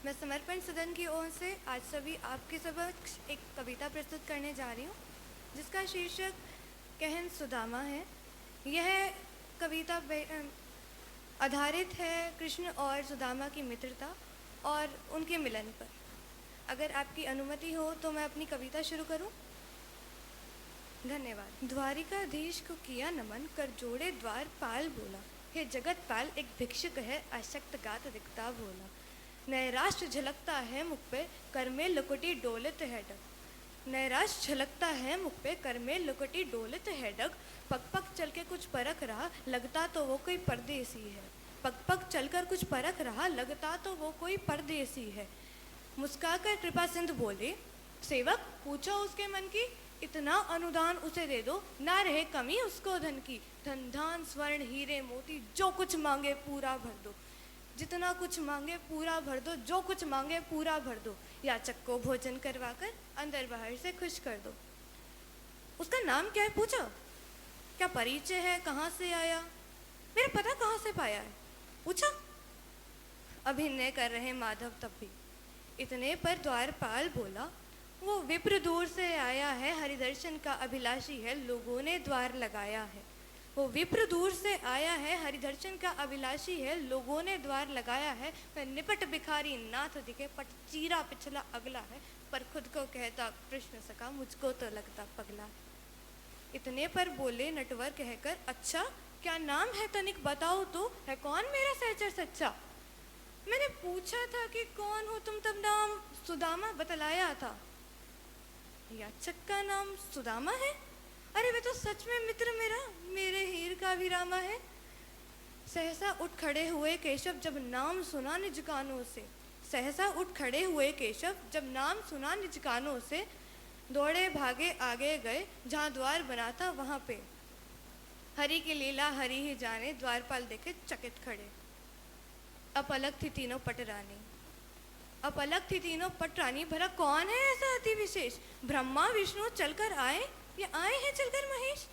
मैं समर्पण सदन की ओर से आज सभी आपके समक्ष एक कविता प्रस्तुत करने जा रही हूँ, जिसका शीर्षक कहन सुदामा है। यह कविता आधारित है कृष्ण और सुदामा की मित्रता और उनके मिलन पर। अगर आपकी अनुमति हो तो मैं अपनी कविता शुरू करूँ। धन्यवाद। द्वारिकाधीश को किया नमन, कर जोड़े द्वारपाल बोला, हे जगतपाल एक भिक्षुक है, अशक्त गात दिखता बोला। नैराश्य झलकता है मुख पे, कर में लुकटी डोलत है डग। नैराश्य झलकता है मुख पे, कर में लुकटी डोलत है डग। पग पग चल के कुछ परख रहा, लगता तो वो कोई परदेसी है। पग पग चलकर कुछ परख रहा, लगता तो वो कोई परदेसी है। मुस्काकर कृपा सिंधु बोले, सेवक पूछो उसके मन की, इतना अनुदान उसे दे दो, ना रहे कमी उसको धन की। धन धान स्वर्ण हीरे मोती, जो कुछ मांगे पूरा भर दो। जितना कुछ मांगे पूरा भर दो, जो कुछ मांगे पूरा भर दो। याचक को भोजन करवाकर अंदर बाहर से खुश कर दो। उसका नाम क्या है पूछा, क्या परिचय है, कहाँ से आया, मेरा पता कहाँ से पाया है पूछा। अभिनय कर रहे माधव तब भी। इतने पर द्वारपाल बोला, वो विप्र दूर से आया है, हरिदर्शन का अभिलाषी है, लोगों ने द्वार लगाया है। वो विप्र दूर से आया है, हरिदर्शन का अभिलाषी है, लोगों ने द्वार लगाया है। वह निपट भिखारी नाथ दिखे, पट चीरा पिछला अगला है, पर खुद को कहता कृष्ण सखा, मुझको तो लगता पगला है। इतने पर बोले नटवर कहकर, अच्छा क्या नाम है तनिक बताओ तो, है कौन मेरा सहचर सच्चा। मैंने पूछा था कि कौन हो तुम, तब नाम सुदामा बतलाया था। याचक का नाम सुदामा है, अरे वे तो सच में मित्र मेरा, मेरे हीर का भी रामा है। सहसा उठ खड़े हुए केशव, जब नाम सुना निज कानों से। सहसा उठ खड़े हुए केशव, जब नाम सुना निज कानों से। दौड़े भागे आगे गए, जहाँ द्वार बना था वहाँ पे। हरि की लीला हरि ही जाने, द्वारपाल देखे चकित खड़े। अब अलग थी तीनों पटरानी, अब अलग थी तीनों पटरानी, भला कौन है ऐसा अति विशेष, ब्रह्मा विष्णु चलकर आए, ये आए हैं चलकर महेश।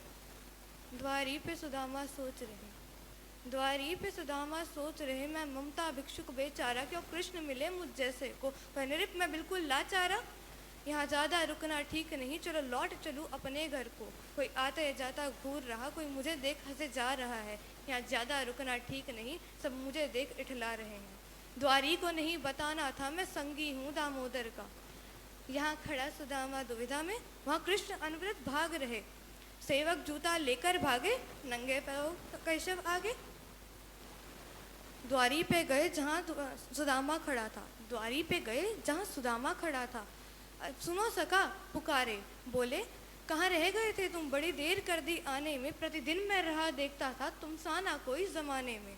द्वारी पे सुदामा सोच रहे, द्वारी पे सुदामा सोच रहे, मैं ममता भिक्षुक बेचारा, क्यों कृष्ण मिले मुझ जैसे को, वह निरिप मैं बिल्कुल लाचारा। यहाँ ज़्यादा रुकना ठीक नहीं, चलो लौट चलूँ अपने घर को। कोई आता जाता घूर रहा, कोई मुझे देख हंसे जा रहा है। यहाँ ज़्यादा रुकना ठीक नहीं, सब मुझे देख इठला रहे हैं। द्वारी को नहीं बताना था, मैं संगी हूँ दामोदर का। यहाँ खड़ा सुदामा दुविधा में, वहाँ कृष्ण अनवरत भाग रहे। सेवक जूता लेकर भागे, नंगे पैरों केशव आगे। द्वारी पे गए जहाँ सुदामा खड़ा था, द्वारी पे गए जहाँ सुदामा खड़ा था। सुनो सखा पुकारे, बोले कहाँ रह गए थे तुम, बड़ी देर कर दी आने में, प्रतिदिन मैं रहा देखता था तुम सा ना कोई जमाने में।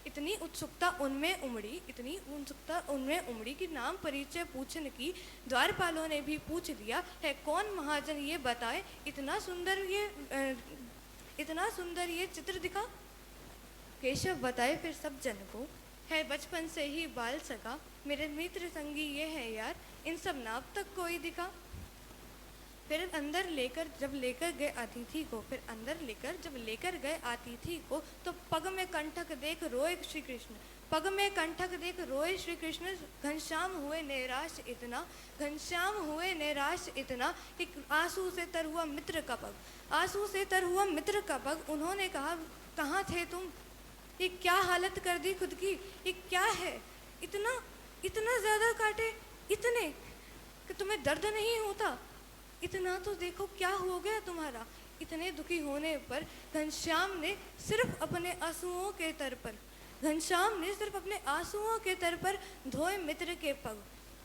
इतनी उत्सुकता उनमें उमड़ी, इतनी उत्सुकता उनमें उमड़ी कि नाम परिचय पूछने की। द्वारपालों ने भी पूछ लिया, है कौन महाजन ये बताए, इतना सुंदर ये चित्र दिखा। केशव बताए फिर सब जन को, है बचपन से ही बाल सगा, मेरे मित्र संगी ये है यार, इन सब नाम तक कोई दिखा। फिर अंदर लेकर जब लेकर गए अतिथि को, फिर अंदर लेकर जब लेकर गए अतिथि को, तो पग में कंठक देख रोए श्री कृष्ण, पग में कंठक देख रोए श्री कृष्ण। घनश्याम हुए निराश इतना, घनश्याम हुए निराश इतना, कि आंसू से तर हुआ मित्र का पग, आंसू से तर हुआ मित्र का पग। उन्होंने कहा, कहाँ थे तुम, ये क्या हालत कर दी खुद की, ये क्या है, इतना इतना ज़्यादा काटे, इतने कि तुम्हें दर्द नहीं होता, इतना तो देखो क्या हो गया तुम्हारा। इतने दुखी होने पर घनश्याम ने सिर्फ अपने आंसुओं के तर पर, घनश्याम ने सिर्फ अपने आंसुओं के तर पर धोए मित्र के पग।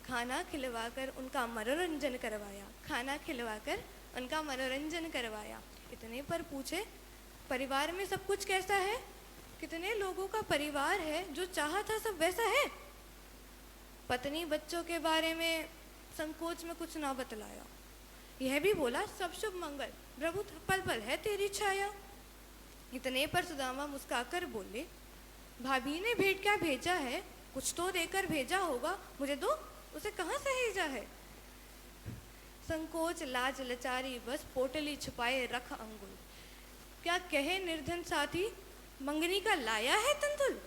खाना खिलवाकर उनका मनोरंजन करवाया, खाना खिलवाकर उनका मनोरंजन करवाया। इतने पर पूछे, परिवार में सब कुछ कैसा है, कितने लोगों का परिवार है, जो चाहा था सब वैसा है। पत्नी बच्चों के बारे में संकोच में कुछ ना बतलाया। यह भी बोला, सब शुभ मंगल, प्रभु पल पल है तेरी छाया। इतने पर सुदामा मुस्काकर बोले, भाभी ने भेंट क्या भेजा है, कुछ तो देकर भेजा होगा, मुझे दो, उसे कहाँ सहेजा है। संकोच लाज लचारी बस, पोटली छुपाए रख अंगुल, क्या कहे निर्धन साथी, मंगनी का लाया है तंतुल।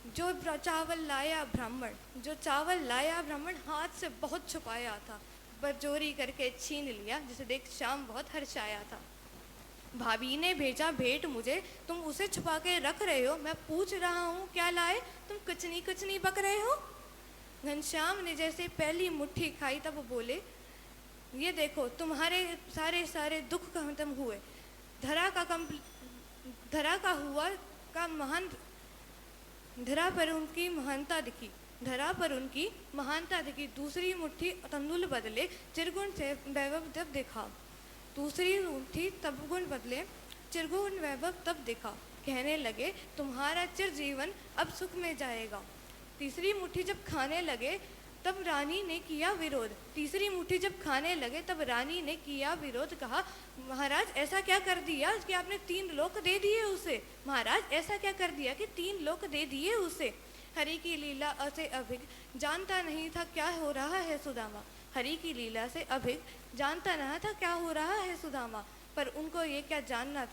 जो चावल लाया ब्राह्मण, जो चावल लाया ब्राह्मण हाथ से बहुत छुपाया था, बरजोरी करके छीन लिया, जिसे देख श्याम बहुत हर्षाया था। भाभी ने भेजा भेंट मुझे, तुम उसे छुपा के रख रहे हो, मैं पूछ रहा हूँ क्या लाए, तुम कुचनी कुचनी बक रहे हो। घनश्याम ने जैसे पहली मुट्ठी खाई तब बोले, ये देखो तुम्हारे सारे सारे दुख खत्म हुए, धरा का धरा का हुआ का महान, धरा पर उनकी महानता दिखी, धरा पर उनकी महानता दिखी। दूसरी मुट्ठी तंदुल बदले चिरगुण से वैभव जब देखा, दूसरी मुट्ठी तब गुण बदले चिरगुण वैभव तब देखा। कहने लगे तुम्हारा चिर जीवन अब सुख में जाएगा। तीसरी मुट्ठी जब खाने लगे तब रानी ने किया विरोध, तीसरी मुट्ठी जब खाने लगे तब रानी ने किया विरोध। कहा महाराज ऐसा क्या कर दिया कि आपने 3 लोक दे दिए उसे, महाराज ऐसा क्या कर दिया कि 3 लोक दे दिए उसे। हरि की लीला से अभिग जानता नहीं था क्या हो रहा है सुदामा, हरि की लीला से अभिग जानता नहीं था क्या हो रहा है सुदामा। पर उनको ये क्या जानना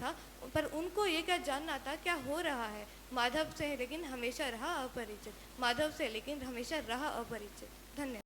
था क्या हो रहा है। माधव से लेकिन हमेशा रहा अपरिचित, माधव से लेकिन हमेशा रहा अपरिचित। धन्यवाद।